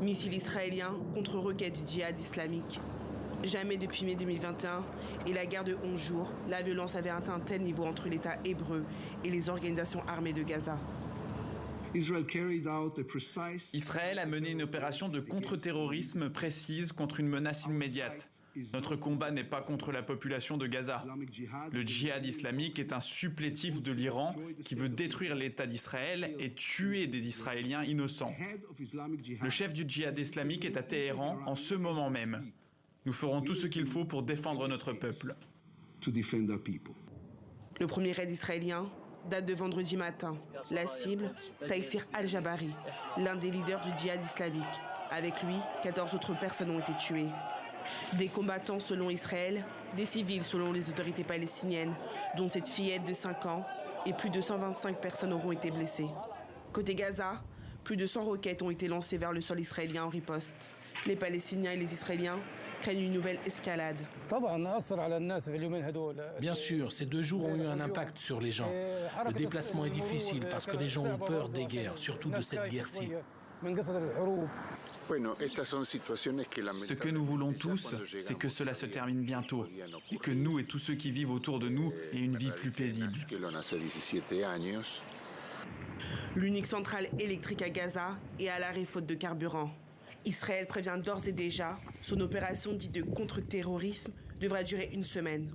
Missiles israéliens contre roquettes du djihad islamique. Jamais depuis mai 2021 et la guerre de 11 jours, la violence avait atteint un tel niveau entre l'État hébreu et les organisations armées de Gaza. Israël a mené une opération de contre-terrorisme précise contre une menace immédiate. Notre combat n'est pas contre la population de Gaza. Le djihad islamique est un supplétif de l'Iran qui veut détruire l'État d'Israël et tuer des Israéliens innocents. Le chef du djihad islamique est à Téhéran en ce moment même. Nous ferons tout ce qu'il faut pour défendre notre peuple. Le premier raid israélien date de vendredi matin. La cible, Taïsir al-Jabari, l'un des leaders du djihad islamique. Avec lui, 14 autres personnes ont été tuées. Des combattants selon Israël, des civils selon les autorités palestiniennes, dont cette fillette de 5 ans, et plus de 125 personnes auront été blessées. Côté Gaza, plus de 100 roquettes ont été lancées vers le sol israélien en riposte. Les Palestiniens et les Israéliens craignent une nouvelle escalade. Bien sûr, ces 2 jours ont eu un impact sur les gens. Le déplacement est difficile parce que les gens ont peur des guerres, surtout de cette guerre-ci. Ce que nous voulons tous, c'est que cela se termine bientôt et que nous et tous ceux qui vivent autour de nous aient une vie plus paisible. L'unique centrale électrique à Gaza est à l'arrêt faute de carburant. Israël prévient d'ores et déjà, son opération dite de contre-terrorisme devra durer 1 semaine.